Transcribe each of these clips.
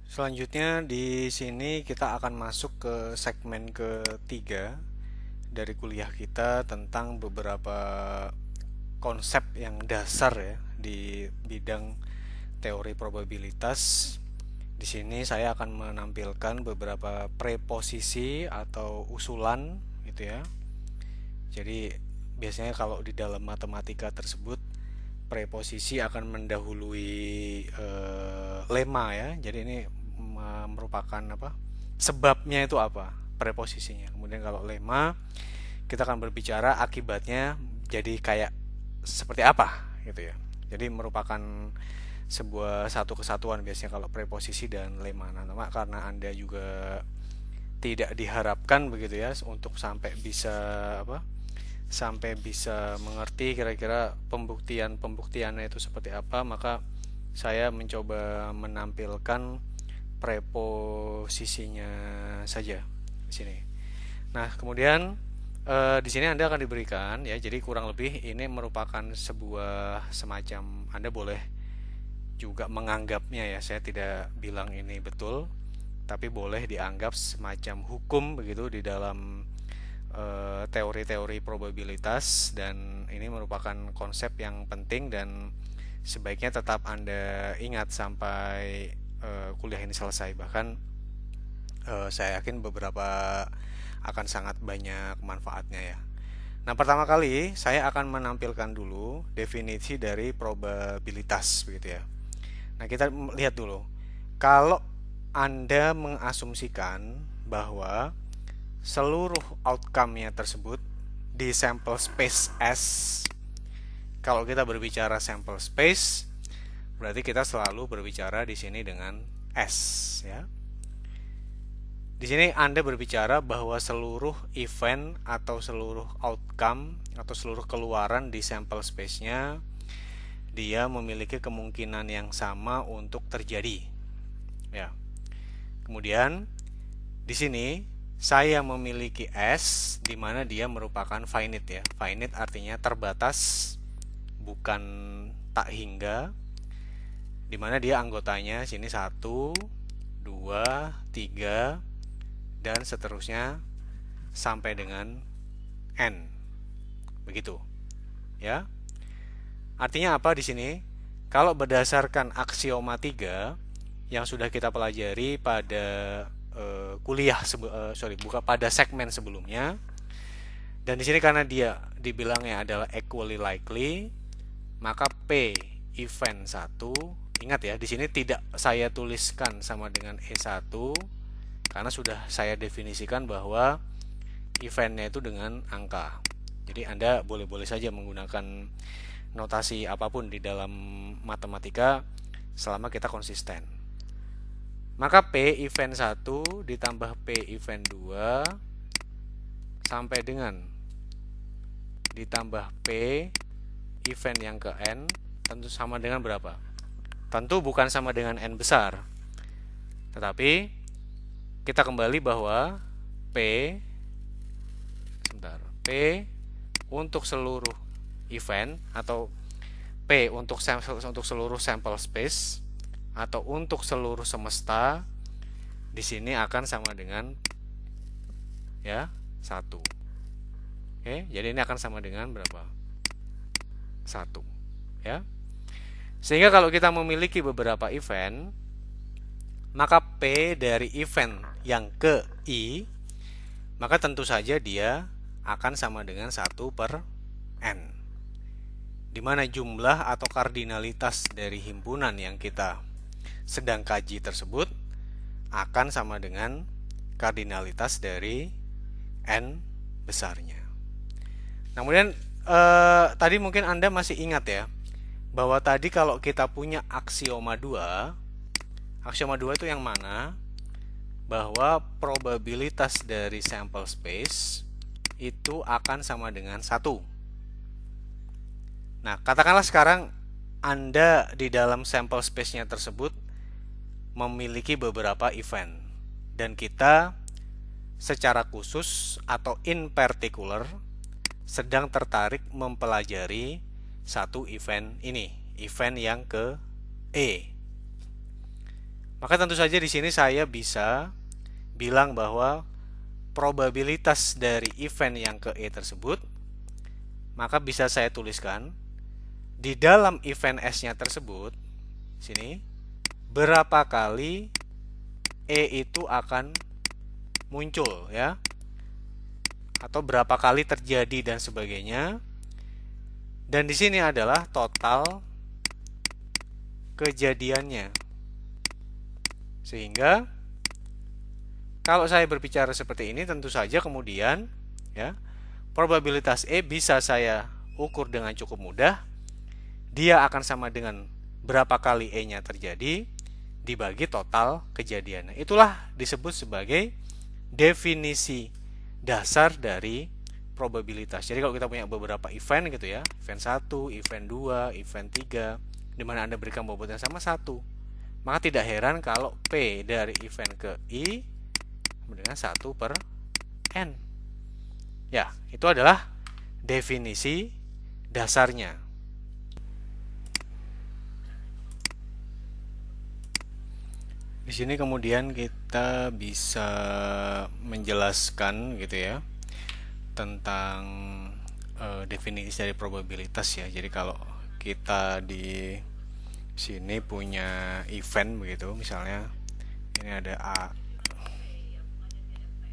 Selanjutnya di sini kita akan masuk ke segmen ketiga dari kuliah kita tentang beberapa konsep yang dasar ya di bidang teori probabilitas. Di sini saya akan menampilkan beberapa preposisi atau usulan gitu ya. Jadi biasanya kalau di dalam matematika tersebut preposisi akan mendahului lema ya. Jadi ini merupakan apa? Sebabnya itu apa? Preposisinya. Kemudian kalau lema kita akan berbicara akibatnya jadi kayak seperti apa gitu ya. Jadi merupakan sebuah satu kesatuan biasanya kalau preposisi dan lema. Nah, karena Anda juga tidak diharapkan begitu ya untuk sampai bisa apa? Sampai bisa mengerti kira-kira pembuktiannya itu seperti apa, maka saya mencoba menampilkan preposisinya saja di sini. Nah, kemudian di sini Anda akan diberikan ya, jadi kurang lebih ini merupakan sebuah semacam Anda boleh juga menganggapnya ya, saya tidak bilang ini betul, tapi boleh dianggap semacam hukum begitu di dalam teori-teori probabilitas, dan ini merupakan konsep yang penting dan sebaiknya tetap Anda ingat sampai kuliah ini selesai. Bahkan saya yakin beberapa akan sangat banyak manfaatnya ya. Nah, pertama kali saya akan menampilkan dulu definisi dari probabilitas begitu ya. Nah, kita lihat dulu. Kalau Anda mengasumsikan bahwa seluruh outcome-nya tersebut di sampel space S, kalau kita berbicara sampel space, berarti kita selalu berbicara di sini dengan S ya. Di sini Anda berbicara bahwa seluruh event atau seluruh outcome atau seluruh keluaran di sampel space-nya dia memiliki kemungkinan yang sama untuk terjadi. Ya. Kemudian di sini saya memiliki S di mana dia merupakan finite ya. Finite artinya terbatas, bukan tak hingga. Di mana dia anggotanya sini 1, 2, 3 dan seterusnya sampai dengan N. Begitu. Ya. Artinya apa di sini? Kalau berdasarkan aksioma 3 yang sudah kita pelajari pada pada segmen sebelumnya, dan di sini karena dia dibilangnya adalah equally likely, maka P event 1, ingat ya, di sini tidak saya tuliskan sama dengan E1 karena sudah saya definisikan bahwa eventnya itu dengan angka. Jadi Anda boleh-boleh saja menggunakan notasi apapun di dalam matematika selama kita konsisten. Maka P event 1 ditambah P event 2 sampai dengan ditambah P event yang ke N tentu sama dengan berapa? Tentu bukan sama dengan N besar. Tetapi kita kembali bahwa P untuk seluruh event atau P untuk seluruh sampel space atau untuk seluruh semesta di sini akan sama dengan ya 1. Oke, jadi ini akan sama dengan berapa? 1. Ya. Sehingga kalau kita memiliki beberapa event, maka P dari event yang ke I, maka tentu saja dia akan sama dengan 1 per N. Di mana jumlah atau kardinalitas dari himpunan yang kita sedang kaji tersebut akan sama dengan kardinalitas dari N besarnya. Nah, kemudian tadi mungkin Anda masih ingat ya, bahwa tadi kalau kita punya aksioma 2 itu yang mana? Bahwa probabilitas dari sample space itu akan sama dengan 1. Nah, katakanlah sekarang Anda di dalam sample space-nya tersebut memiliki beberapa event, dan kita secara khusus atau in particular sedang tertarik mempelajari satu event ini, event yang ke E. Maka tentu saja di sini saya bisa bilang bahwa probabilitas dari event yang ke E tersebut, maka bisa saya tuliskan di dalam event S-nya tersebut, sini, berapa kali E itu akan muncul ya, atau berapa kali terjadi dan sebagainya. Dan di sini adalah total kejadiannya. Sehingga kalau saya berbicara seperti ini, tentu saja kemudian ya, probabilitas E bisa saya ukur dengan cukup mudah. Dia akan sama dengan berapa kali E-nya terjadi dibagi total kejadiannya. Itulah disebut sebagai definisi dasar dari probabilitas. Jadi kalau kita punya beberapa event gitu ya, event 1, event 2, event 3, di mana Anda berikan bobot yang sama 1, maka tidak heran kalau P dari event ke I dengan 1 per N. Ya, itu adalah definisi dasarnya. Di sini kemudian kita bisa menjelaskan gitu ya tentang definisi dari probabilitas ya. Jadi kalau kita di sini punya event begitu, misalnya ini ada A,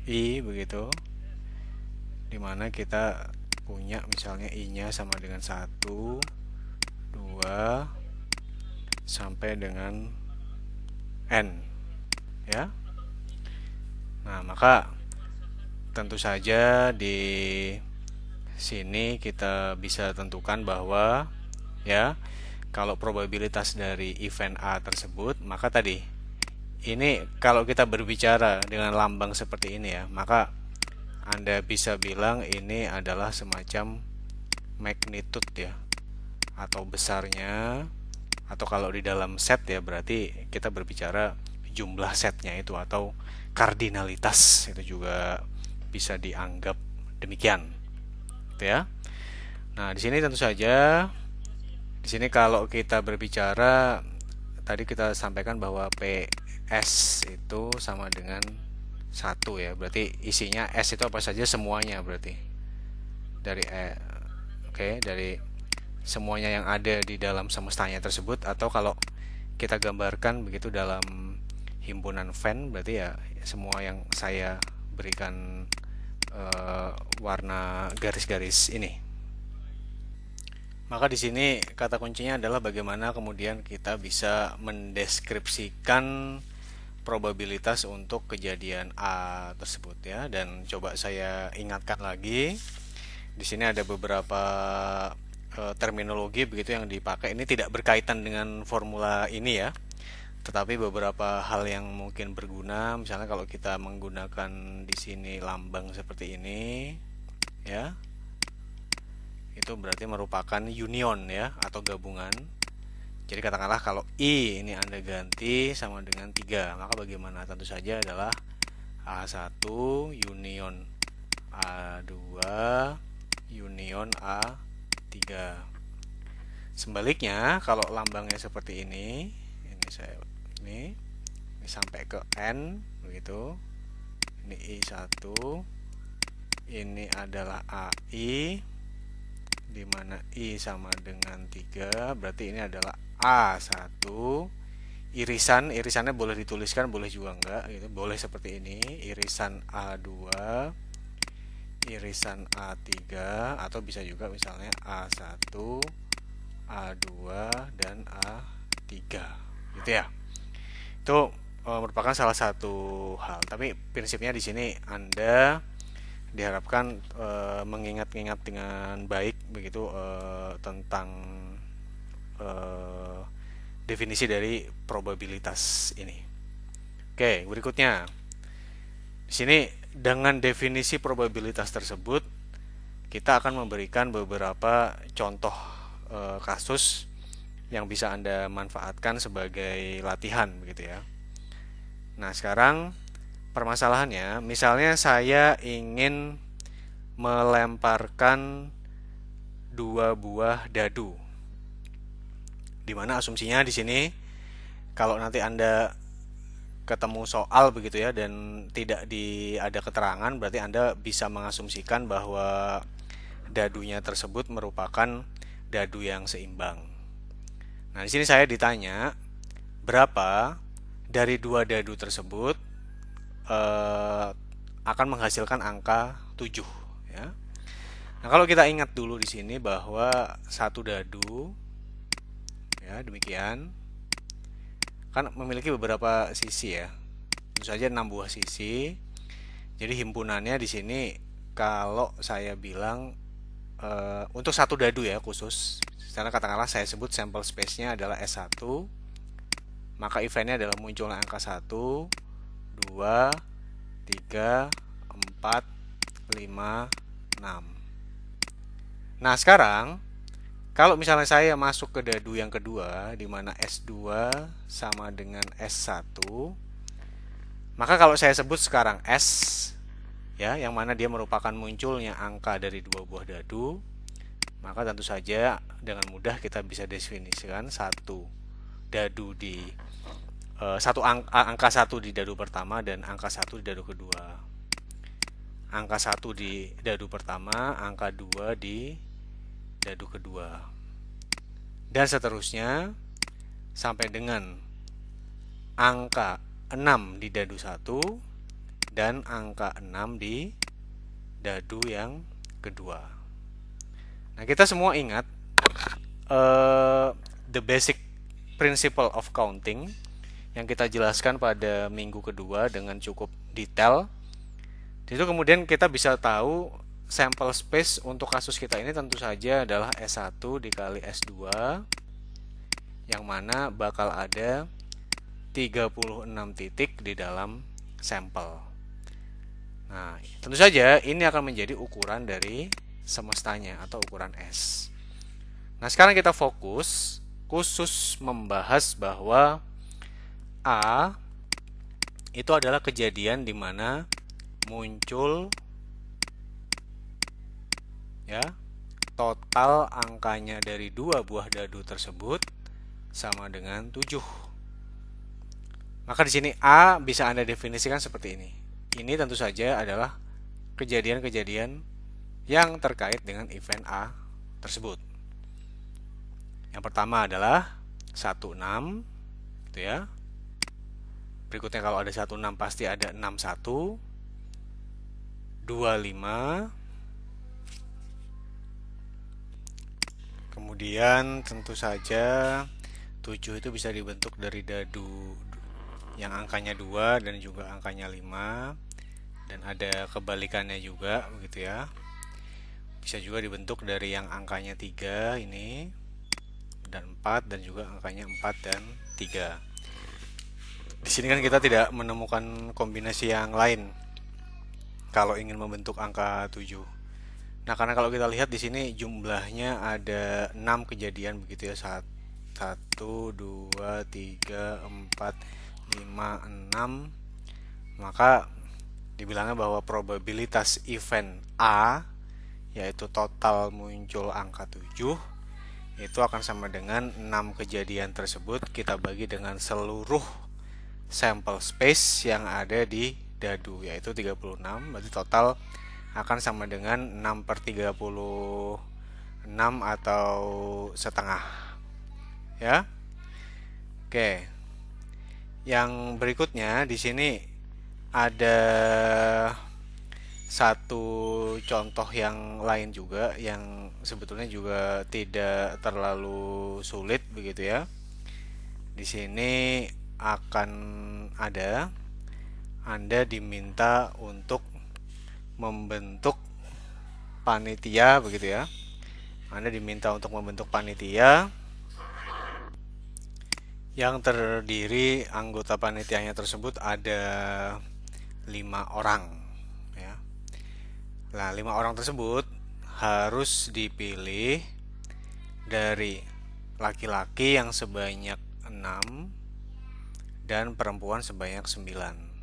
I begitu, dimana kita punya misalnya I-nya sama dengan 1, 2, sampai dengan N ya. Nah, maka tentu saja di sini kita bisa tentukan bahwa ya, kalau probabilitas dari event A tersebut, maka tadi ini kalau kita berbicara dengan lambang seperti ini ya, maka Anda bisa bilang ini adalah semacam magnitude ya, atau besarnya, atau kalau di dalam set ya berarti kita berbicara jumlah setnya itu, atau kardinalitas itu juga bisa dianggap demikian gitu ya. Nah, di sini tentu saja di sini kalau kita berbicara tadi kita sampaikan bahwa PS itu sama dengan 1 ya. Berarti isinya S itu apa saja, semuanya berarti. Dari dari semuanya yang ada di dalam semestanya tersebut, atau kalau kita gambarkan begitu dalam himpunan Venn, berarti ya semua yang saya berikan warna garis-garis ini. Maka di sini kata kuncinya adalah bagaimana kemudian kita bisa mendeskripsikan probabilitas untuk kejadian A tersebut ya. Dan coba saya ingatkan lagi, di sini ada beberapa terminologi begitu yang dipakai. Ini tidak berkaitan dengan formula ini ya, tetapi beberapa hal yang mungkin berguna. Misalnya kalau kita menggunakan di sini lambang seperti ini ya, itu berarti merupakan union ya, atau gabungan. Jadi katakanlah kalau I ini Anda ganti sama dengan 3, maka bagaimana? Tentu saja adalah A1 union A2 union A3. Sebaliknya kalau lambangnya seperti ini ini sampai ke N begitu. Ini I1, ini adalah AI, di mana I sama dengan 3, berarti ini adalah A1. Irisannya boleh dituliskan, boleh juga enggak gitu. Boleh seperti ini, irisan A2, irisan A3, atau bisa juga misalnya A1, A2 dan A3 gitu ya. Itu merupakan salah satu hal, tapi prinsipnya di sini Anda diharapkan mengingat-ingat dengan baik begitu tentang definisi dari probabilitas ini. Oke, berikutnya di sini dengan definisi probabilitas tersebut kita akan memberikan beberapa contoh kasus yang bisa Anda manfaatkan sebagai latihan begitu ya. Nah, sekarang permasalahannya, misalnya saya ingin melemparkan 2 buah dadu, dimana asumsinya di sini kalau nanti Anda ketemu soal begitu ya dan tidak ada keterangan, berarti Anda bisa mengasumsikan bahwa dadunya tersebut merupakan dadu yang seimbang. Nah, di sini saya ditanya berapa dari dua dadu tersebut eh, akan menghasilkan angka 7 ya. Nah, kalau kita ingat dulu di sini bahwa satu dadu ya demikian kan memiliki beberapa sisi ya. Tentu saja 6 buah sisi. Jadi himpunannya di sini kalau saya bilang untuk satu dadu ya khusus, karena katakanlah saya sebut sampel space-nya adalah S1, maka eventnya adalah munculnya angka 1, 2, 3, 4, 5, 6. Nah sekarang kalau misalnya saya masuk ke dadu yang kedua, di mana S2 sama dengan S1, maka kalau saya sebut sekarang S, ya, yang mana dia merupakan munculnya angka dari dua buah dadu, maka tentu saja dengan mudah kita bisa definisikan satu dadu di angka satu di dadu pertama dan angka satu di dadu kedua. Angka satu di dadu pertama, angka 2 di dadu kedua. Dan seterusnya sampai dengan angka 6 di dadu 1 dan angka 6 di dadu yang kedua. Nah, kita semua ingat the basic principle of counting yang kita jelaskan pada minggu kedua dengan cukup detail. Itu kemudian kita bisa tahu sample space untuk kasus kita ini tentu saja adalah S1 dikali S2 yang mana bakal ada 36 titik di dalam sampel. Nah, tentu saja ini akan menjadi ukuran dari semestanya atau ukuran S. Nah, sekarang kita fokus khusus membahas bahwa A itu adalah kejadian di mana muncul ya total angkanya dari dua buah dadu tersebut sama dengan 7. Maka di sini A bisa Anda definisikan seperti ini. Ini tentu saja adalah kejadian-kejadian yang terkait dengan event A tersebut. Yang pertama adalah 16 gitu ya. Berikutnya kalau ada 16 pasti ada 61, 25. Kemudian tentu saja 7 itu bisa dibentuk dari dadu yang angkanya 2 dan juga angkanya 5, dan ada kebalikannya juga begitu ya. Bisa juga dibentuk dari yang angkanya 3 ini dan 4 dan juga angkanya 4 dan 3. Di sini kan kita tidak menemukan kombinasi yang lain kalau ingin membentuk angka 7. Nah, karena kalau kita lihat di sini jumlahnya ada 6 kejadian begitu ya. 1, 2, 3, 4, 5, 6. Maka dibilangnya bahwa probabilitas event A yaitu total muncul angka 7 itu akan sama dengan 6 kejadian tersebut kita bagi dengan seluruh sampel space yang ada di dadu yaitu 36, berarti total akan sama dengan 6/36 atau setengah ya. Oke. Yang berikutnya di sini ada satu contoh yang lain juga yang sebetulnya juga tidak terlalu sulit begitu ya. Di sini akan ada Anda diminta untuk membentuk panitia begitu ya. Anda diminta untuk membentuk panitia yang terdiri anggota panitianya tersebut ada 5 orang ya. Nah, 5 orang tersebut harus dipilih dari laki-laki yang sebanyak 6 dan perempuan sebanyak 9.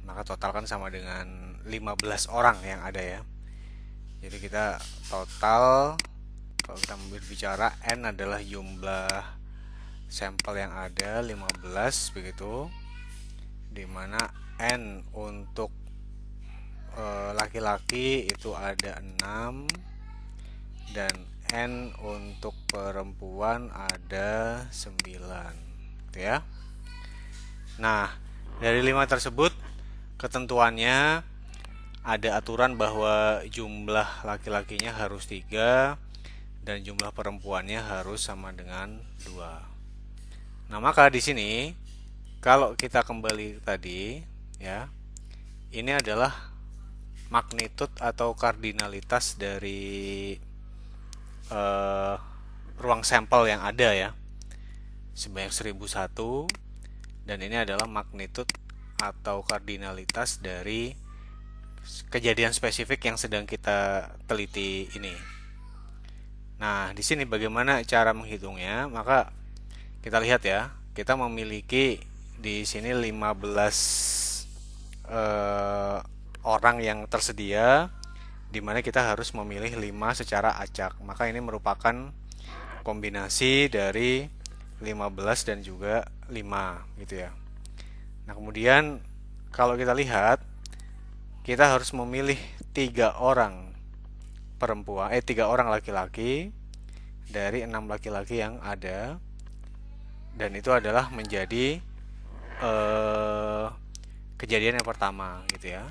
Maka total kan sama dengan 15 orang yang ada ya. Jadi kita total kalau kita berbicara N adalah jumlah sampel yang ada 15 begitu. dimana N untuk laki-laki itu ada 6 dan N untuk perempuan ada 9 gitu ya. Nah, dari 5 tersebut ketentuannya ada aturan bahwa jumlah laki-lakinya harus 3 dan jumlah perempuannya harus sama dengan 2. Nah, maka di sini kalau kita kembali tadi ya, ini adalah magnitud atau kardinalitas dari eh, ruang sampel yang ada ya, sebanyak 1001, dan ini adalah magnitud atau kardinalitas dari kejadian spesifik yang sedang kita teliti ini. Nah, di sini bagaimana cara menghitungnya? Maka kita lihat ya, kita memiliki di sini 15 orang yang tersedia, di mana kita harus memilih 5 secara acak. Maka ini merupakan kombinasi dari 15 dan juga 5 gitu ya. Nah, kemudian kalau kita lihat, kita harus memilih 3 orang laki-laki dari 6 laki-laki yang ada, dan itu adalah menjadi kejadian yang pertama gitu ya.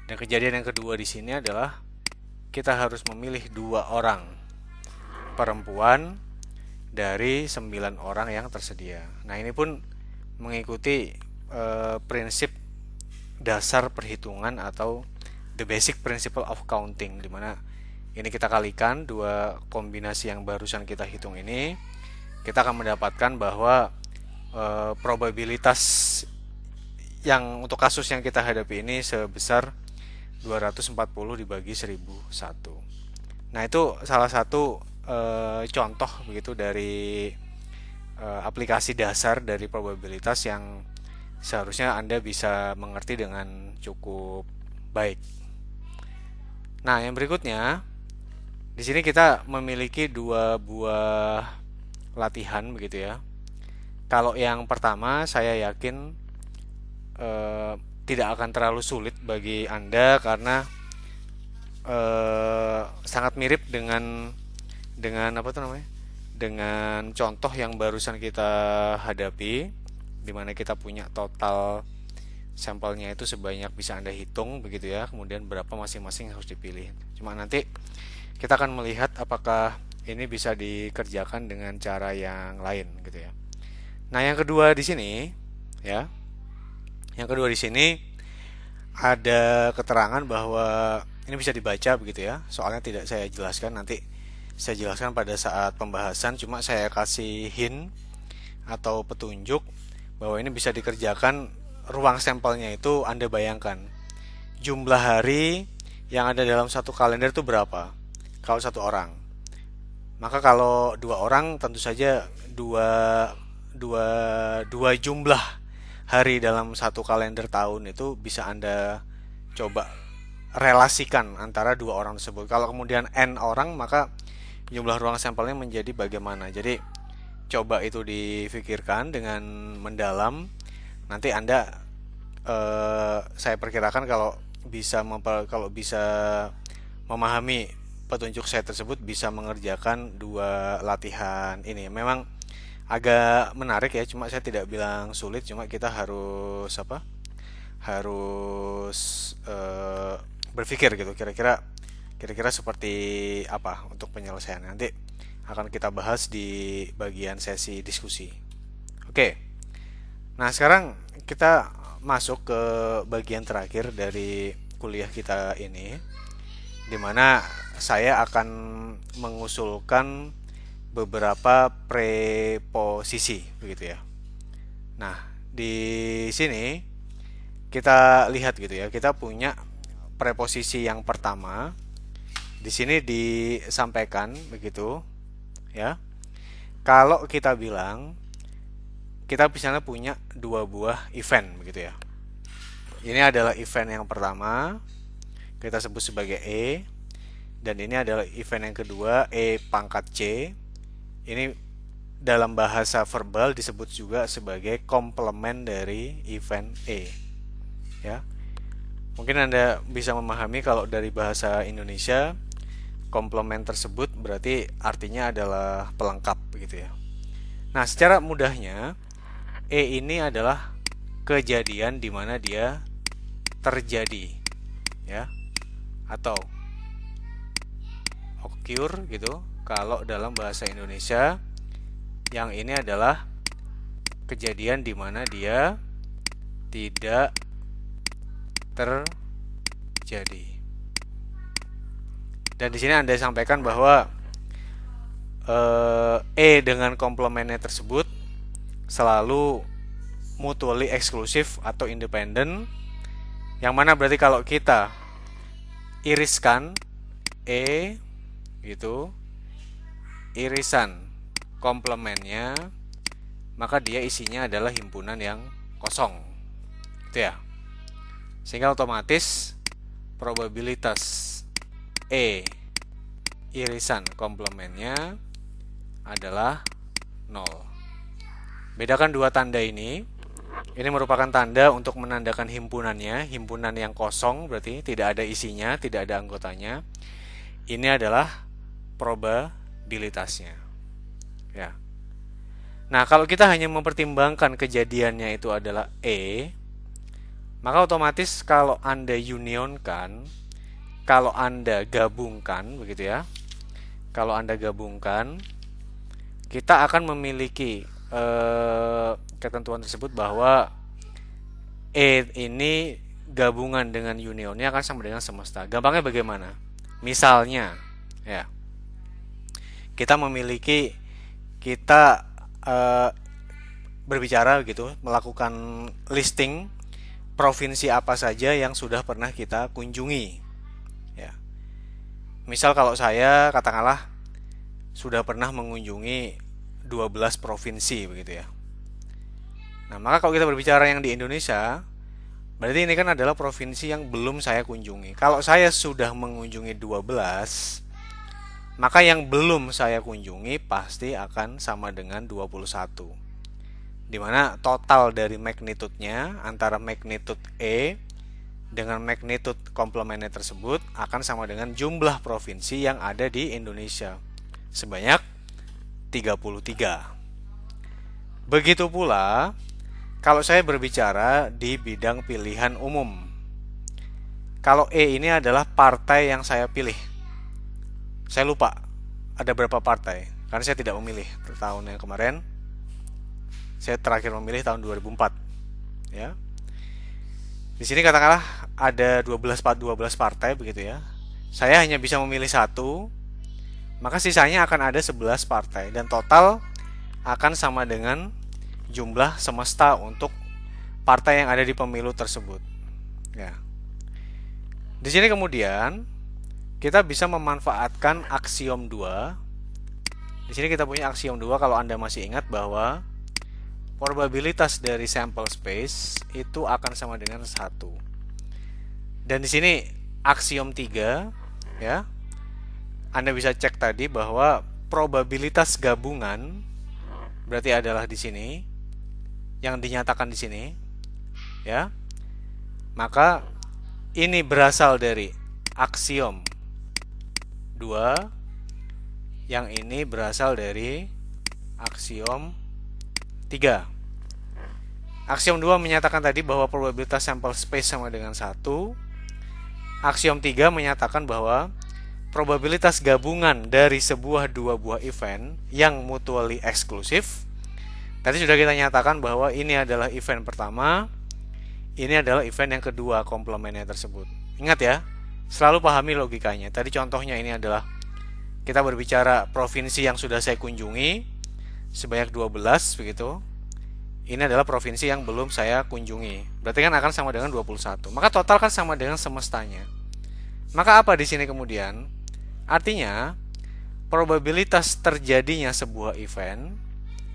Dan kejadian yang kedua di sini adalah kita harus memilih 2 orang perempuan dari 9 orang yang tersedia. Nah, ini pun mengikuti prinsip dasar perhitungan atau the basic principle of counting, di mana ini kita kalikan dua kombinasi yang barusan kita hitung ini, kita akan mendapatkan bahwa probabilitas yang untuk kasus yang kita hadapi ini sebesar 240 dibagi 1001. Nah, itu salah satu contoh begitu dari aplikasi dasar dari probabilitas yang seharusnya Anda bisa mengerti dengan cukup baik. Nah, yang berikutnya, di sini kita memiliki 2 buah latihan begitu ya. Kalau yang pertama, saya yakin tidak akan terlalu sulit bagi Anda karena sangat mirip dengan apa tuh namanya? Dengan contoh yang barusan kita hadapi, di mana kita punya total sampelnya itu sebanyak, bisa Anda hitung begitu ya, kemudian berapa masing-masing harus dipilih. Cuma nanti kita akan melihat apakah ini bisa dikerjakan dengan cara yang lain gitu ya. Nah, yang kedua di sini ya. Yang kedua di sini ada keterangan bahwa ini bisa dibaca begitu ya. Soalnya tidak saya jelaskan, nanti saya jelaskan pada saat pembahasan, cuma saya kasih hint atau petunjuk bahwa ini bisa dikerjakan. Ruang sampelnya itu Anda bayangkan jumlah hari yang ada dalam satu kalender itu berapa kalau 1 orang. Maka kalau 2 orang tentu saja dua jumlah hari dalam satu kalender tahun itu bisa Anda coba relasikan antara 2 orang tersebut. Kalau kemudian N orang, maka jumlah ruang sampelnya menjadi bagaimana. Jadi coba itu difikirkan dengan mendalam. Nanti Anda saya perkirakan kalau bisa memahami petunjuk saya tersebut, bisa mengerjakan 2 latihan ini. Memang agak menarik ya, cuma saya tidak bilang sulit, cuma kita harus harus berpikir gitu, kira-kira seperti apa untuk penyelesaian. Nanti akan kita bahas di bagian sesi diskusi. Oke. Nah, sekarang kita masuk ke bagian terakhir dari kuliah kita ini, di mana saya akan mengusulkan beberapa preposisi begitu ya. Nah, di sini kita lihat gitu ya, kita punya preposisi yang pertama. Di sini disampaikan begitu ya. Kalau kita bilang kita misalnya punya 2 buah event begitu ya. Ini adalah event yang pertama, kita sebut sebagai E, dan ini adalah event yang kedua, E pangkat C. Ini dalam bahasa verbal disebut juga sebagai komplement dari event E. Ya. Mungkin Anda bisa memahami kalau dari bahasa Indonesia komplement tersebut berarti artinya adalah pelengkap begitu ya. Nah, secara mudahnya E ini adalah kejadian di mana dia terjadi ya, atau occur gitu kalau dalam bahasa Indonesia. Yang ini adalah kejadian di mana dia tidak terjadi. Dan di sini Anda sampaikan bahwa E dengan komplementnya tersebut selalu mutually eksklusif atau independen, yang mana berarti kalau kita iriskan E gitu, irisan komplementnya, maka dia isinya adalah himpunan yang kosong gitu ya. Sehingga otomatis probabilitas E irisan komplementnya adalah 0. Bedakan dua tanda ini. Ini merupakan tanda untuk menandakan himpunannya, himpunan yang kosong berarti tidak ada isinya, tidak ada anggotanya. Ini adalah probabilitasnya. Ya. Nah, kalau kita hanya mempertimbangkan kejadiannya itu adalah E, maka otomatis kalau Anda unionkan, kalau Anda gabungkan begitu ya. Kalau Anda gabungkan, kita akan memiliki ketentuan tersebut bahwa E ini gabungan dengan unionnya akan sama dengan semesta. Gampangnya bagaimana? Misalnya, ya, kita berbicara gitu, melakukan listing provinsi apa saja yang sudah pernah kita kunjungi. Ya, misal kalau saya katakanlah sudah pernah mengunjungi 12 provinsi begitu ya. Nah, maka kalau kita berbicara yang di Indonesia, berarti ini kan adalah provinsi yang belum saya kunjungi. Kalau saya sudah mengunjungi 12, maka yang belum saya kunjungi pasti akan sama dengan 21. Dimana total dari magnitude-nya antara magnitude E dengan magnitude komplementnya tersebut akan sama dengan jumlah provinsi yang ada di Indonesia, sebanyak 33. Begitu pula kalau saya berbicara di bidang pilihan umum. Kalau E ini adalah partai yang saya pilih. Saya lupa ada berapa partai karena saya tidak memilih tahun yang kemarin. Saya terakhir memilih tahun 2004. Ya. Di sini katakanlah ada 12 partai begitu ya. Saya hanya bisa memilih satu, maka sisanya akan ada 11 partai dan total akan sama dengan jumlah semesta untuk partai yang ada di pemilu tersebut. Ya. Di sini kemudian kita bisa memanfaatkan aksiom 2. Di sini kita punya aksiom 2 kalau Anda masih ingat bahwa probabilitas dari sample space itu akan sama dengan 1. Dan di sini aksiom 3 ya. Anda bisa cek tadi bahwa probabilitas gabungan berarti adalah di sini yang dinyatakan di sini ya. Maka ini berasal dari aksiom 2, yang ini berasal dari aksiom 3. Aksiom 2 menyatakan tadi bahwa probabilitas sample space sama dengan 1. Aksiom 3 menyatakan bahwa probabilitas gabungan dari dua buah event yang mutually eksklusif. Tadi sudah kita nyatakan bahwa ini adalah event pertama, ini adalah event yang kedua komplementnya tersebut. Ingat ya, selalu pahami logikanya. Tadi contohnya ini adalah kita berbicara provinsi yang sudah saya kunjungi sebanyak 12 begitu. Ini adalah provinsi yang belum saya kunjungi. Berarti kan akan sama dengan 21. Maka total kan sama dengan semestanya. Maka apa di sini kemudian? Artinya, probabilitas terjadinya sebuah event,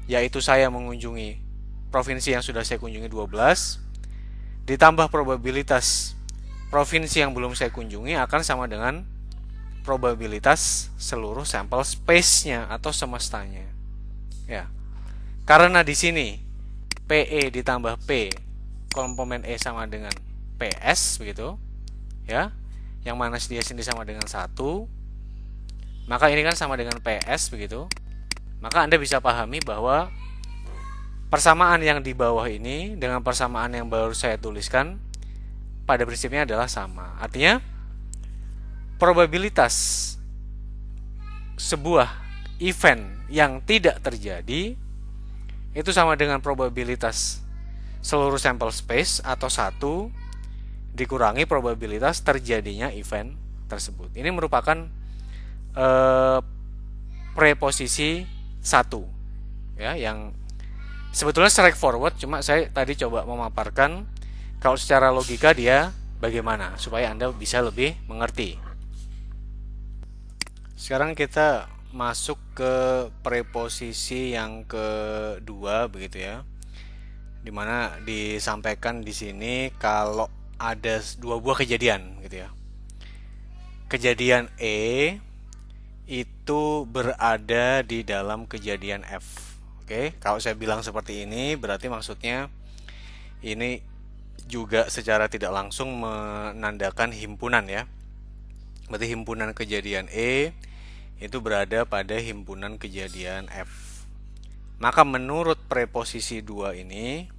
yaitu saya mengunjungi provinsi yang sudah saya kunjungi 12, ditambah probabilitas provinsi yang belum saya kunjungi akan sama dengan probabilitas seluruh sampel space-nya atau semestanya. Ya. Karena di sini PE ditambah P komplement E sama dengan PS begitu, ya. Yang mana dia sendiri sama dengan 1, maka ini kan sama dengan PS begitu. Maka Anda bisa pahami bahwa persamaan yang di bawah ini dengan persamaan yang baru saya tuliskan pada prinsipnya adalah sama. Artinya probabilitas sebuah event yang tidak terjadi itu sama dengan probabilitas seluruh sampel space atau 1 dikurangi probabilitas terjadinya event tersebut. Ini merupakan preposisi 1 ya, yang sebetulnya straightforward, cuma saya tadi coba memaparkan kalau secara logika dia bagaimana supaya Anda bisa lebih mengerti. Sekarang kita masuk ke preposisi yang kedua begitu ya. Dimana disampaikan di sini kalau ada dua buah kejadian gitu ya. Kejadian E itu berada di dalam kejadian F. Oke, kalau saya bilang seperti ini berarti maksudnya ini juga secara tidak langsung menandakan himpunan ya. Berarti himpunan kejadian E itu berada pada himpunan kejadian F. Maka menurut preposisi 2 ini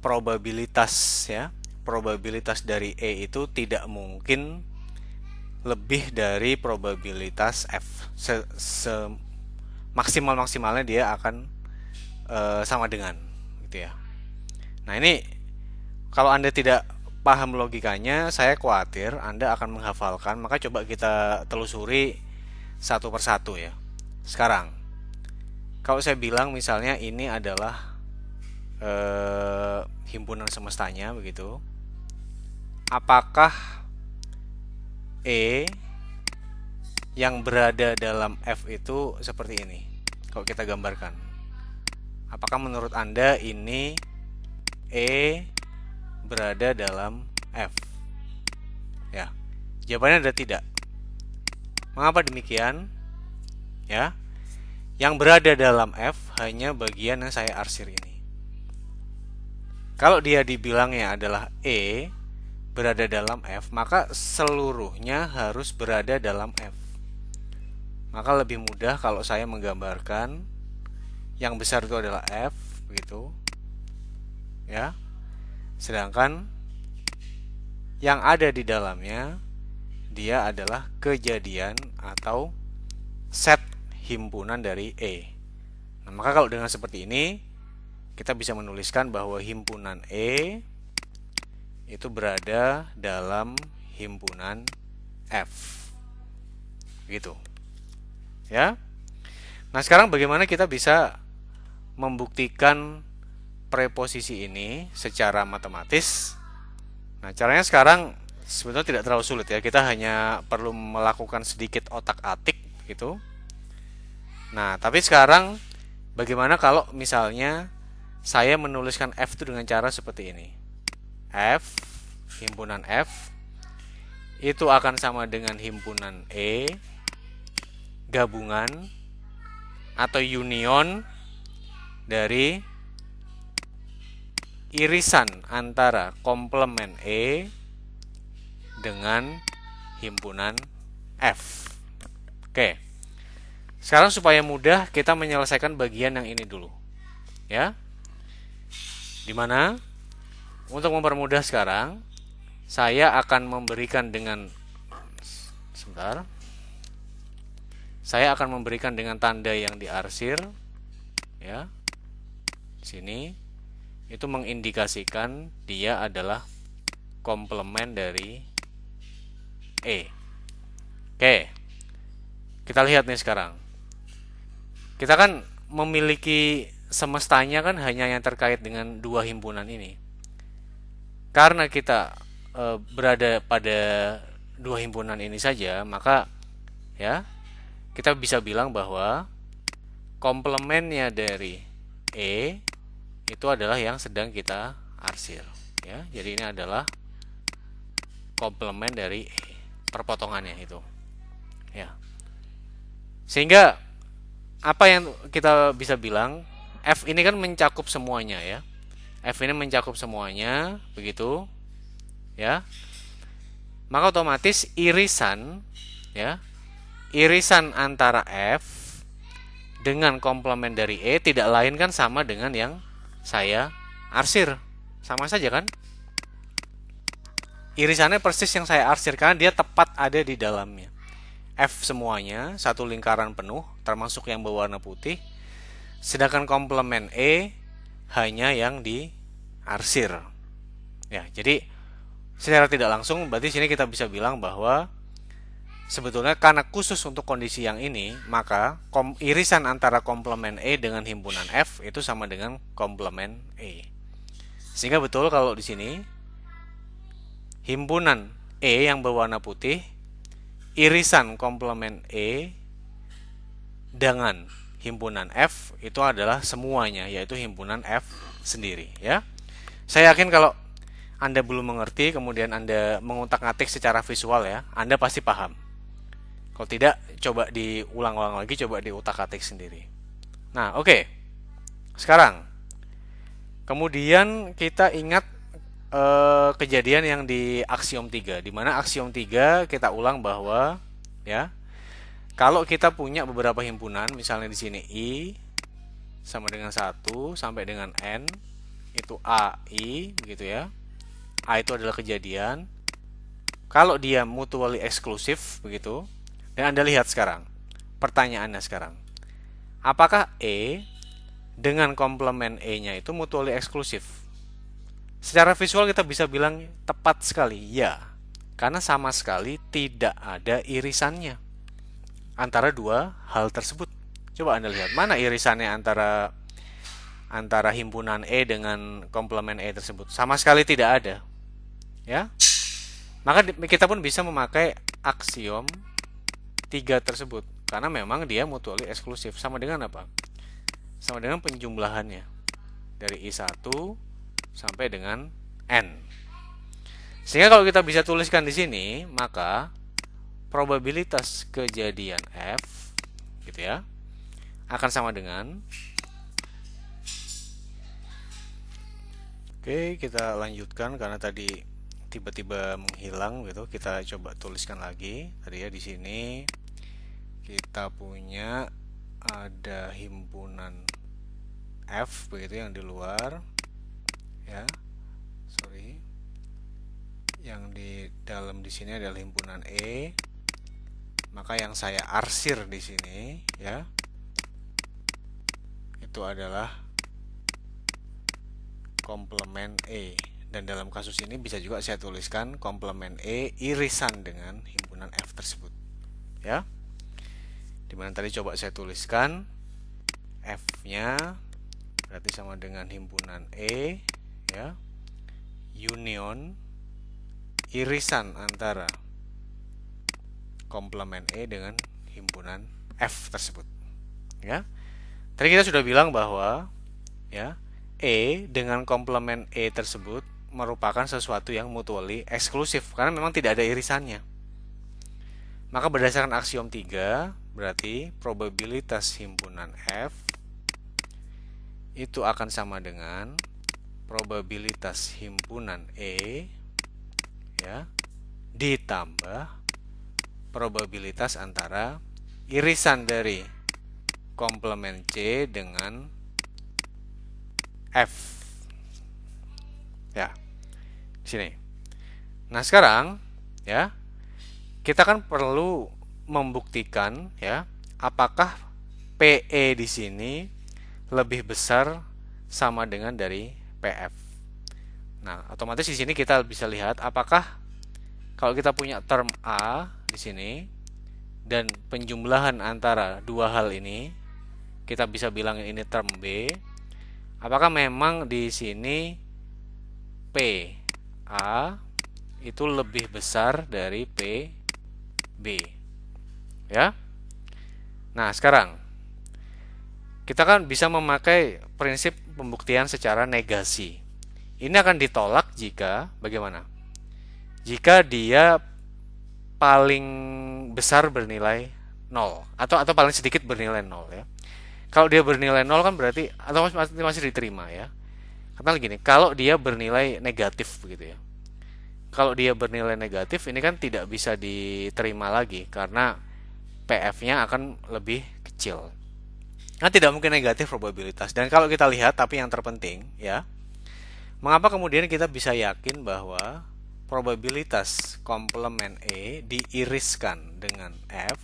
probabilitas ya, probabilitas dari E itu tidak mungkin lebih dari probabilitas F. Maksimalnya dia akan sama dengan gitu ya. Nah, ini kalau Anda tidak paham logikanya, saya khawatir Anda akan menghafalkan, maka coba kita telusuri satu persatu ya. Sekarang, kalau saya bilang misalnya ini adalah himpunan semestanya begitu, apakah E yang berada dalam F itu seperti ini? Kalau kita gambarkan, apakah menurut Anda ini E berada dalam F? Ya, jawabannya ada tidak. Mengapa demikian? Ya, yang berada dalam F hanya bagian yang saya arsir ini. Kalau dia dibilangnya adalah E berada dalam F, maka seluruhnya harus berada dalam F. Maka lebih mudah kalau saya menggambarkan yang besar itu adalah F begitu. Ya. Sedangkan yang ada di dalamnya dia adalah kejadian atau set himpunan dari E. Nah, maka kalau dengan seperti ini kita bisa menuliskan bahwa himpunan E itu berada dalam himpunan F. Gitu. Ya. Nah, sekarang bagaimana kita bisa membuktikan preposisi ini secara matematis? Nah, caranya sekarang sebetulnya tidak terlalu sulit ya. Kita hanya perlu melakukan sedikit otak-atik gitu. Nah, tapi sekarang bagaimana kalau misalnya saya menuliskan F itu dengan cara seperti ini? F, himpunan F itu akan sama dengan himpunan E gabungan atau union dari irisan antara komplement E dengan himpunan F. Oke. Sekarang supaya mudah kita menyelesaikan bagian yang ini dulu. Ya. Dimana untuk mempermudah sekarang saya akan memberikan dengan saya akan memberikan dengan tanda yang diarsir ya. Sini itu mengindikasikan dia adalah komplement dari E. Oke. Kita lihat nih sekarang. Kita kan memiliki semestanya kan hanya yang terkait dengan dua himpunan ini. Karena kita berada pada dua himpunan ini saja, maka ya kita bisa bilang bahwa komplemennya dari E itu adalah yang sedang kita arsir ya. Jadi ini adalah komplement dari E, perpotongannya itu ya. Sehingga apa yang kita bisa bilang F ini kan mencakup semuanya ya. F ini mencakup semuanya, begitu ya. Maka otomatis irisan ya, irisan antara F dengan komplement dari E tidak lain kan sama dengan yang saya arsir. Sama saja kan? Irisannya persis yang saya arsir karena dia tepat ada di dalamnya. F semuanya satu lingkaran penuh termasuk yang berwarna putih. Sedangkan komplement E hanya yang diarsir. Ya, jadi secara tidak langsung berarti sini kita bisa bilang bahwa sebetulnya karena khusus untuk kondisi yang ini, maka irisan antara komplement E dengan himpunan F itu sama dengan komplement E. Sehingga betul kalau di sini himpunan E yang berwarna putih, irisan komplement E dengan himpunan F itu adalah semuanya, yaitu himpunan F sendiri ya. Saya yakin kalau Anda belum mengerti, kemudian Anda mengutak-atik secara visual ya, Anda pasti paham. Kalau tidak, coba diulang-ulang lagi, coba diutak-atik sendiri. Nah, oke. Sekarang, kemudian kita ingat kejadian yang di aksiom 3, di mana aksiom 3 kita ulang bahwa ya, kalau kita punya beberapa himpunan, misalnya di sini I sama dengan 1 sampai dengan N, itu A, I, begitu ya. A itu adalah kejadian. Kalau dia mutually eksklusif, begitu. Dan Anda lihat sekarang, pertanyaannya sekarang. Apakah E dengan komplement E-nya itu mutually eksklusif? Secara visual kita bisa bilang tepat sekali, ya. Karena sama sekali tidak ada irisannya antara dua hal tersebut. Coba Anda lihat, mana irisannya antara himpunan E dengan komplement E tersebut? Sama sekali tidak ada. Ya. Maka kita pun bisa memakai aksiom 3 tersebut karena memang dia mutually eksklusif. Sama dengan apa? Sama dengan penjumlahannya dari I1 sampai dengan N. Sehingga kalau kita bisa tuliskan di sini, maka probabilitas kejadian F gitu ya akan sama dengan, oke, kita lanjutkan karena tadi tiba-tiba menghilang gitu. Kita coba tuliskan lagi. Tadi ya di sini kita punya ada himpunan F begitu yang di luar ya. Sorry. Yang di dalam di sini adalah himpunan E. Maka yang saya arsir di sini ya itu adalah komplement E. Dan dalam kasus ini bisa juga saya tuliskan komplement E irisan dengan himpunan F tersebut. Ya. Dimana tadi coba saya tuliskan F-nya berarti sama dengan himpunan E ya. Union irisan antara komplement E dengan himpunan F tersebut. Ya. Tadi kita sudah bilang bahwa ya, E dengan komplement E tersebut merupakan sesuatu yang mutually eksklusif karena memang tidak ada irisannya. Maka berdasarkan aksiom 3, berarti probabilitas himpunan F itu akan sama dengan probabilitas himpunan E ya ditambah probabilitas antara irisan dari komplement C dengan F. Ya. Sini. Nah, sekarang ya, kita kan perlu membuktikan ya, apakah PE di sini lebih besar sama dengan dari PF. Nah, otomatis di sini kita bisa lihat apakah kalau kita punya term A di sini dan penjumlahan antara dua hal ini, kita bisa bilang ini term B. Apakah memang di sini P A itu lebih besar dari P B? Ya. Nah, sekarang kita kan bisa memakai prinsip pembuktian secara negasi. Ini akan ditolak jika bagaimana? Jika dia paling besar bernilai 0 atau paling sedikit bernilai 0 ya. Kalau dia bernilai nol kan berarti atau masih diterima ya. Karena gini, kalau dia bernilai negatif begitu ya. Kalau dia bernilai negatif ini kan tidak bisa diterima lagi karena PF-nya akan lebih kecil. Nah, tidak mungkin negatif probabilitas. Dan kalau kita lihat, tapi yang terpenting ya, mengapa kemudian kita bisa yakin bahwa probabilitas komplement E diiriskan dengan F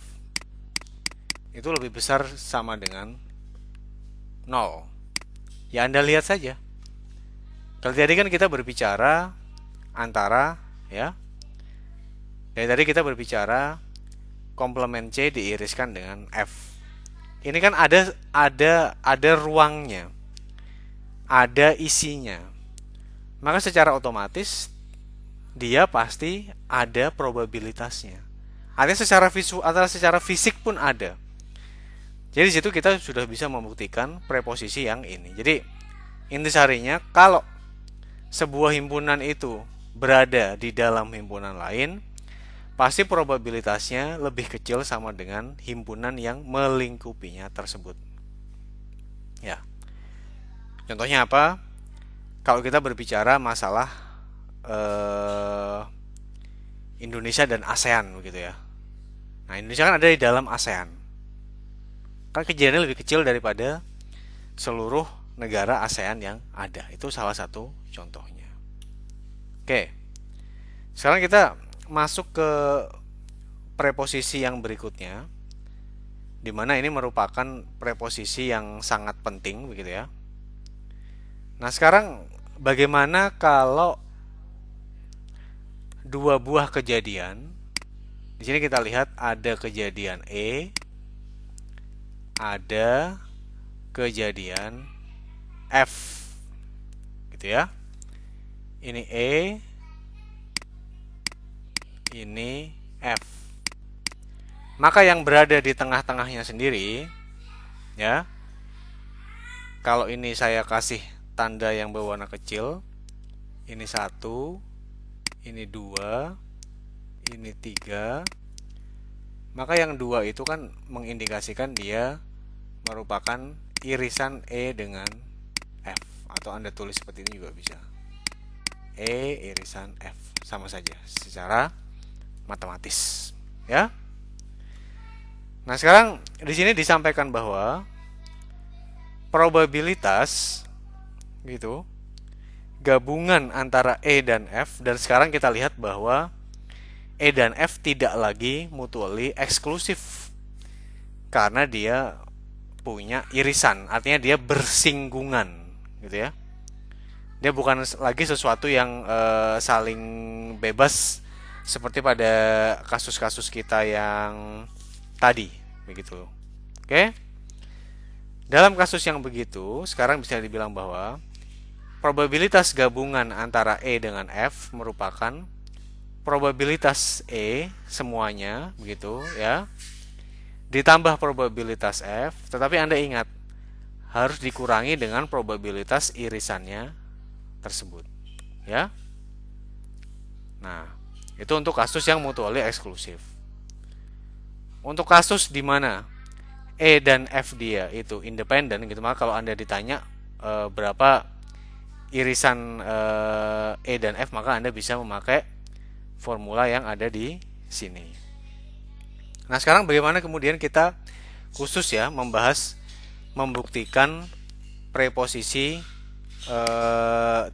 itu lebih besar sama dengan 0? Ya Anda lihat saja. Kalau tadi kan kita berbicara antara ya, dari tadi kita berbicara komplement C diiriskan dengan F. Ini kan ada ruangnya, ada isinya. Maka secara otomatis dia pasti ada probabilitasnya. Artinya secara visual atau secara fisik pun ada. Jadi di situ kita sudah bisa membuktikan preposisi yang ini. Jadi intisarinya kalau sebuah himpunan itu berada di dalam himpunan lain, pasti probabilitasnya lebih kecil sama dengan himpunan yang melingkupinya tersebut. Ya. Contohnya apa? Kalau kita berbicara masalah Indonesia dan ASEAN begitu ya. Nah, Indonesia kan ada di dalam ASEAN. Kan kejadiannya lebih kecil daripada seluruh negara ASEAN yang ada. Itu salah satu contohnya. Oke. Sekarang kita masuk ke preposisi yang berikutnya, di mana ini merupakan preposisi yang sangat penting begitu ya. Nah, sekarang bagaimana kalau dua buah kejadian? Di sini kita lihat ada kejadian E, ada kejadian F. Gitu ya. Ini E, ini F. Maka yang berada di tengah-tengahnya sendiri ya. Kalau ini saya kasih tanda yang berwarna kecil, ini 1, ini 2, ini 3. Maka yang 2 itu kan mengindikasikan dia merupakan irisan E dengan F. Atau Anda tulis seperti ini juga bisa. E irisan F. Sama saja secara matematis. Ya. Nah, sekarang di sini disampaikan bahwa probabilitas gitu gabungan antara E dan F, dan sekarang kita lihat bahwa E dan F tidak lagi mutually eksklusif karena dia punya irisan, artinya dia bersinggungan gitu ya. Dia bukan lagi sesuatu yang saling bebas seperti pada kasus-kasus kita yang tadi begitu. Oke. Dalam kasus yang begitu, sekarang bisa dibilang bahwa probabilitas gabungan antara E dengan F merupakan probabilitas E semuanya begitu ya, ditambah probabilitas F, tetapi Anda ingat harus dikurangi dengan probabilitas irisannya tersebut ya. Nah, itu untuk kasus yang mutually eksklusif. Untuk kasus di mana E dan F dia itu independen gitu, maka kalau Anda ditanya berapa irisan E dan F, maka Anda bisa memakai formula yang ada di sini. Nah, sekarang bagaimana kemudian kita khusus ya membuktikan preposisi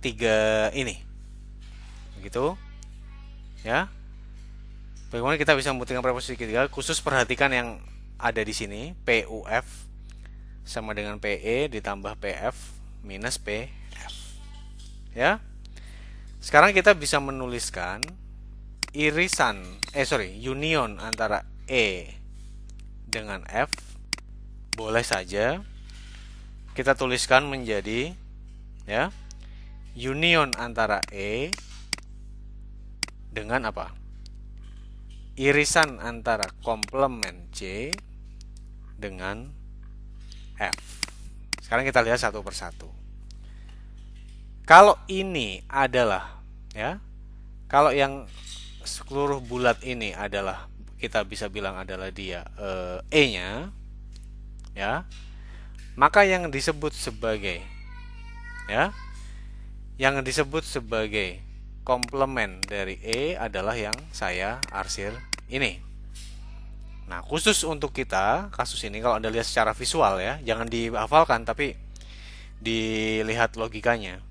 tiga ini, begitu ya. Bagaimana kita bisa membuktikan preposisi ketiga? Khusus perhatikan yang ada di sini, PUF sama dengan PE ditambah PF minus PF. Ya. Sekarang kita bisa menuliskan union antara E dengan F. Boleh saja kita tuliskan menjadi ya, union antara E dengan apa? Irisan antara komplement C dengan F. Sekarang kita lihat satu persatu. Kalau ini adalah ya, kalau yang seluruh bulat ini adalah, kita bisa bilang adalah dia E-nya ya, maka yang disebut sebagai ya, yang disebut sebagai komplement dari E adalah yang saya arsir ini. Nah, khusus untuk kita kasus ini kalau Anda lihat secara visual ya, jangan dihafalkan tapi dilihat logikanya.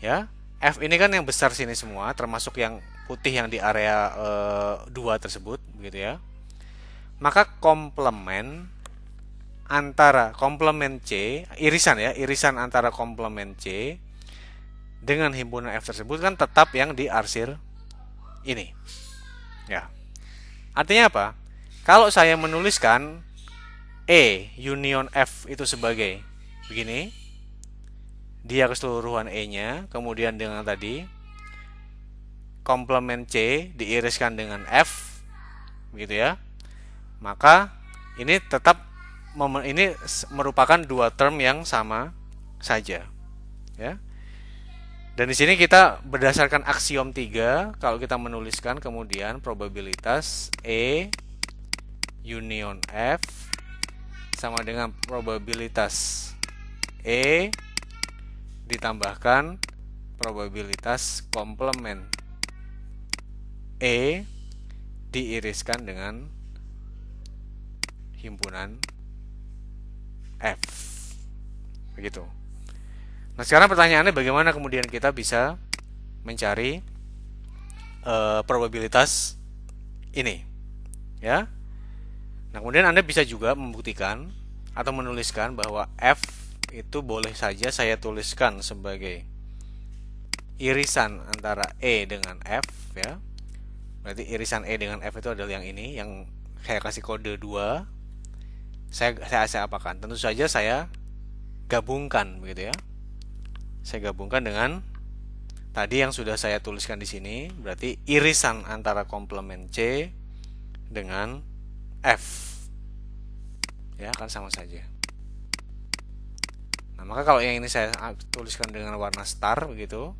Ya, F ini kan yang besar sini semua, termasuk yang putih yang di area 2 tersebut, begitu ya. Maka komplement C, irisan ya, irisan antara komplement C dengan himpunan F tersebut kan tetap yang diarsir ini. Ya. Artinya apa? Kalau saya menuliskan E union F itu sebagai begini, dia keseluruhan E-nya, kemudian dengan tadi komplement C diiriskan dengan F, begitu ya. Maka ini tetap ini merupakan dua term yang sama saja, ya. Dan di sini kita berdasarkan aksiom 3, kalau kita menuliskan kemudian probabilitas E union F sama dengan probabilitas E ditambahkan probabilitas komplement E diiriskan dengan himpunan F. Begitu. Nah, sekarang pertanyaannya bagaimana kemudian kita bisa mencari probabilitas ini, ya. Nah, kemudian Anda bisa juga membuktikan atau menuliskan bahwa F itu boleh saja saya tuliskan sebagai irisan antara E dengan F, ya. Berarti irisan E dengan F itu adalah yang ini, yang saya kasih kode 2. Saya apakan? Tentu saja saya gabungkan, begitu ya. Saya gabungkan dengan tadi yang sudah saya tuliskan di sini, berarti irisan antara komplement C dengan F. Ya, kan sama saja. Nah, maka kalau yang ini saya tuliskan dengan warna star begitu,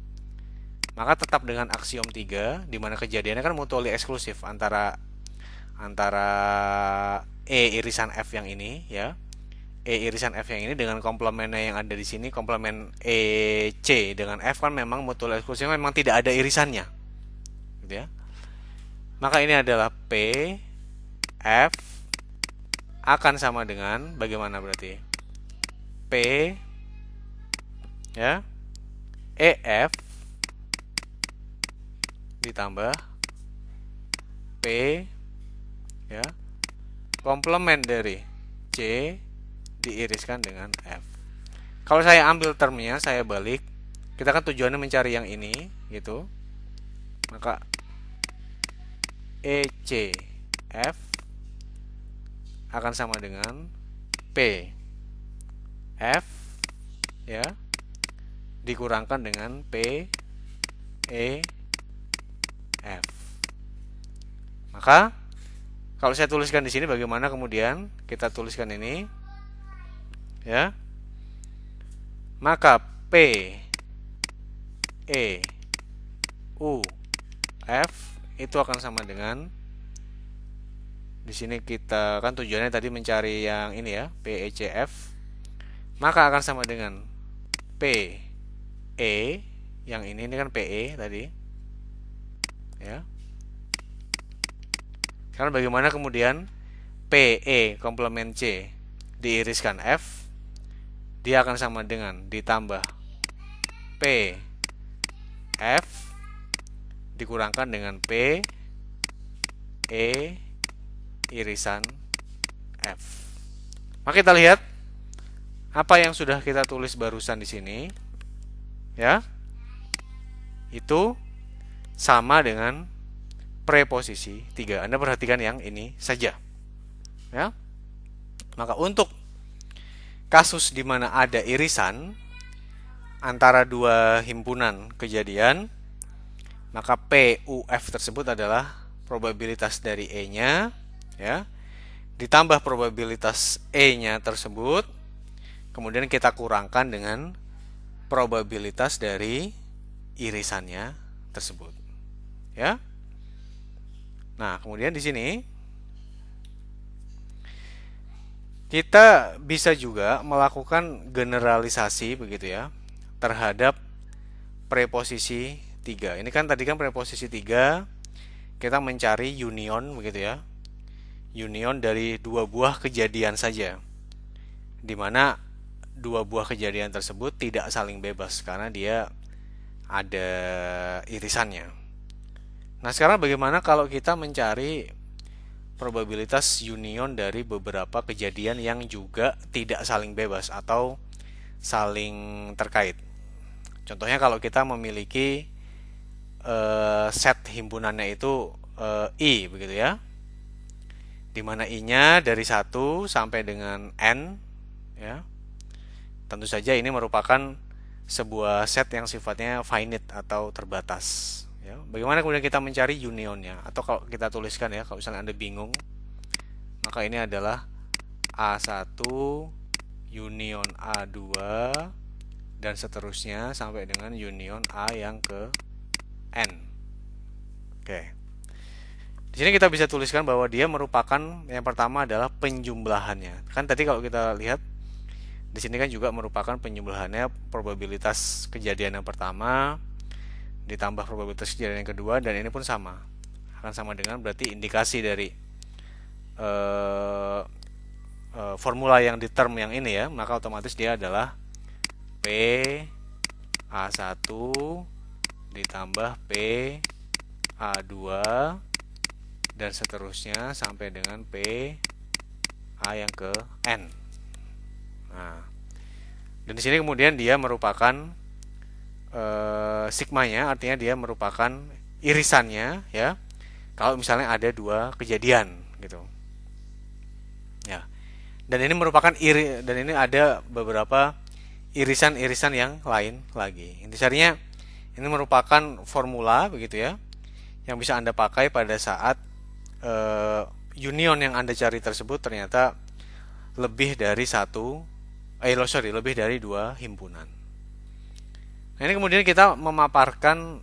maka tetap dengan aksiom 3 di mana kejadiannya kan mutually eksklusif antara E irisan F yang ini, ya. E irisan F yang ini dengan komplemennya yang ada di sini, komplement E C dengan F kan memang mutual eksklusif, memang tidak ada irisannya, gitu ya. Maka ini adalah P F akan sama dengan bagaimana berarti? P ya EF ditambah P ya komplement dari C diiriskan dengan F. Kalau saya ambil termnya, saya balik, kita kan tujuannya mencari yang ini, gitu. Maka ECF akan sama dengan PF ya dikurangkan dengan PEF. Maka kalau saya tuliskan di sini bagaimana kemudian kita tuliskan ini? Ya, maka P E U F itu akan sama dengan, di sini kita kan tujuannya tadi mencari yang ini ya, P E C F, maka akan sama dengan P E yang ini kan P E tadi ya. Karena bagaimana kemudian P E komplement C diiriskan F, dia akan sama dengan ditambah P F dikurangkan dengan P E irisan F. Maka kita lihat apa yang sudah kita tulis barusan di sini, ya, itu sama dengan preposisi 3. Anda perhatikan yang ini saja, ya. Maka untuk kasus di mana ada irisan antara dua himpunan kejadian, maka PUF tersebut adalah probabilitas dari E-nya, ya, ditambah probabilitas E-nya tersebut, kemudian kita kurangkan dengan probabilitas dari irisannya tersebut, ya. Nah, kemudian di sini Kita bisa juga melakukan generalisasi begitu ya terhadap preposisi tiga. Ini kan tadi kan preposisi tiga, kita mencari union begitu ya. Union dari dua buah kejadian saja. Di mana dua buah kejadian tersebut tidak saling bebas karena dia ada irisannya. Nah, sekarang bagaimana kalau kita mencari probabilitas union dari beberapa kejadian yang juga tidak saling bebas atau saling terkait? Contohnya kalau kita memiliki set himpunannya itu I begitu ya. Di mana I-nya dari 1 sampai dengan N ya. Tentu saja ini merupakan sebuah set yang sifatnya finite atau terbatas ya. Bagaimana kemudian kita mencari unionnya? Atau kalau kita tuliskan ya, kalau misalnya Anda bingung, maka ini adalah A1 union A2 dan seterusnya sampai dengan union A yang ke N. Oke. Di sini kita bisa tuliskan bahwa dia merupakan yang pertama adalah penjumlahannya. Kan tadi kalau kita lihat di sini kan juga merupakan penjumlahannya probabilitas kejadian yang pertama ditambah probabilitas kejadian yang kedua, dan ini pun sama. Akan sama dengan berarti indikasi dari formula yang di term yang ini ya, maka otomatis dia adalah P A1 ditambah P A2 dan seterusnya sampai dengan P A yang ke N. Nah, dan di sini kemudian dia merupakan sigmanya, artinya dia merupakan irisannya ya. Kalau misalnya ada dua kejadian gitu. Ya. Dan ini merupakan dan ini ada beberapa irisan-irisan yang lain lagi. Intisarinya ini merupakan formula begitu ya, yang bisa Anda pakai pada saat union yang Anda cari tersebut ternyata lebih dari lebih dari dua himpunan. Nah, ini kemudian kita memaparkan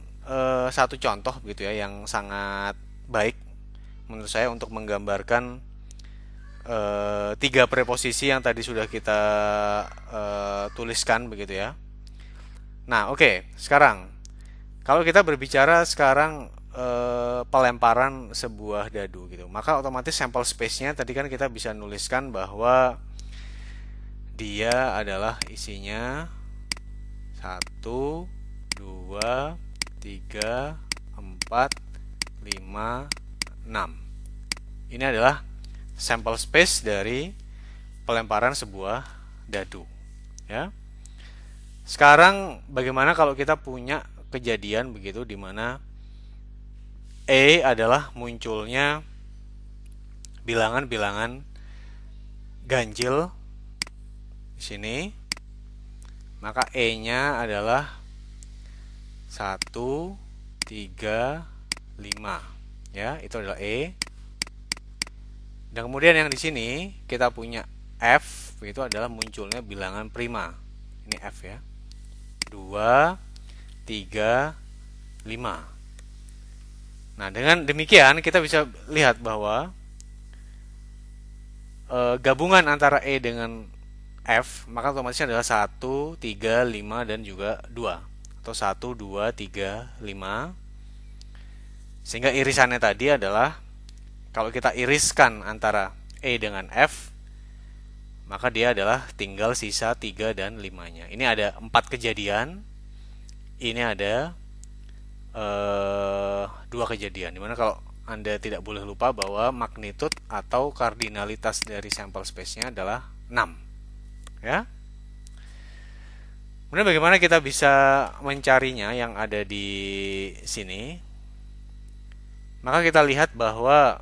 satu contoh begitu ya yang sangat baik menurut saya untuk menggambarkan tiga preposisi yang tadi sudah kita tuliskan begitu ya. Nah, oke. Sekarang kalau kita berbicara sekarang pelemparan sebuah dadu gitu, maka otomatis sampel space-nya tadi kan kita bisa nuliskan bahwa dia adalah isinya 1, 2, 3, 4, 5, 6. Ini adalah sampel space dari pelemparan sebuah dadu ya. Sekarang bagaimana kalau kita punya kejadian begitu di mana E adalah munculnya bilangan-bilangan ganjil di sini, maka E-nya adalah 1, 3, 5 ya, itu adalah E. Dan kemudian yang di sini kita punya F, itu adalah munculnya bilangan prima. Ini F ya. 2, 3, 5. Nah, dengan demikian kita bisa lihat bahwa gabungan antara E dengan F, maka otomatisnya adalah 1, 3, 5 dan juga 2. Atau 1, 2, 3, 5. Sehingga irisannya tadi adalah kalau kita iriskan antara E dengan F, maka dia adalah tinggal sisa 3 dan 5-nya. Ini ada 4 kejadian. Ini ada 2 kejadian. Dimana kalau Anda tidak boleh lupa bahwa magnitude atau kardinalitas dari sampel space-nya adalah 6. Ya. Kemudian bagaimana kita bisa mencarinya yang ada di sini? Maka kita lihat bahwa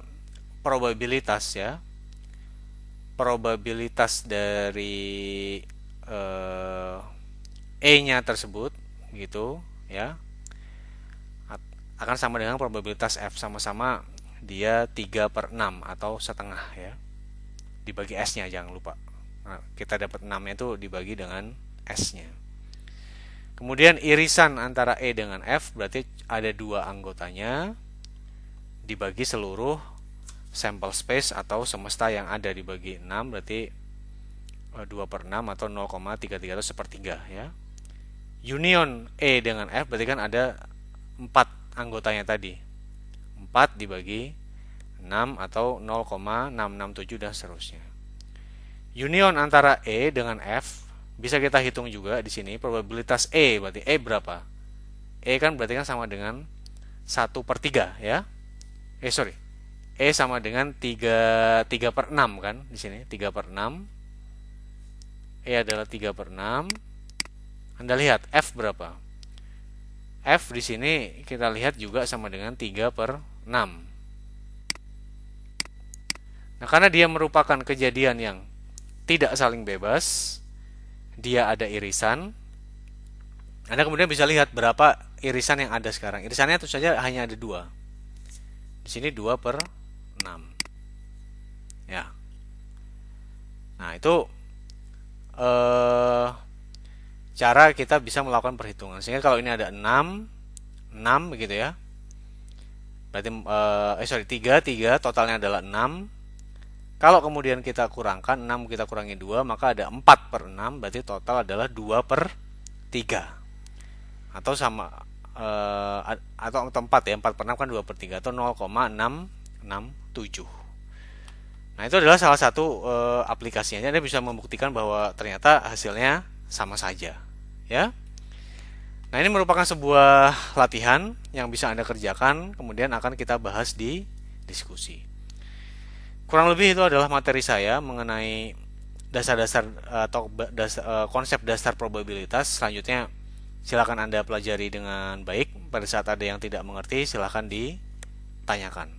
probabilitas ya, probabilitas dari E-nya tersebut gitu ya, akan sama dengan probabilitas F, sama-sama dia 3/6 atau setengah ya, dibagi S-nya jangan lupa. Nah, kita dapat 6-nya itu dibagi dengan S-nya. Kemudian irisan antara E dengan F berarti ada 2 anggotanya dibagi seluruh sampel space atau semesta yang ada dibagi 6, berarti 2/6 atau 0,33 atau sepertiga ya. Union E dengan F berarti kan ada 4 anggotanya tadi. 4 dibagi 6 atau 0,667 dan seterusnya. Union antara E dengan F bisa kita hitung juga di sini probabilitas E, berarti E berapa? E kan berarti kan sama dengan 1/3 ya. Sorry. E sama dengan 3/6 kan di sini 3/6. E adalah 3/6. Anda lihat F berapa? F di sini kita lihat juga sama dengan 3/6. Nah, karena dia merupakan kejadian yang tidak saling bebas, dia ada irisan. Anda kemudian bisa lihat berapa irisan yang ada sekarang. Irisannya tentu saja hanya ada 2. Di sini 2/6. Ya. Nah, itu cara kita bisa melakukan perhitungan. Sehingga kalau ini ada 6 begitu ya. Berarti 3 totalnya adalah 6. Kalau kemudian kita kurangkan 6 kita kurangi 2, maka ada 4/6, berarti total adalah 2/3. Atau sama atau 4 ya, 4/6 kan 2/3 atau 0,667. Nah, itu adalah salah satu aplikasinya. Anda bisa membuktikan bahwa ternyata hasilnya sama saja, ya. Nah, ini merupakan sebuah latihan yang bisa Anda kerjakan, kemudian akan kita bahas di diskusi. Kurang lebih itu adalah materi saya mengenai dasar-dasar atau konsep dasar probabilitas. Selanjutnya silakan Anda pelajari dengan baik. Pada saat ada yang tidak mengerti, silakan ditanyakan.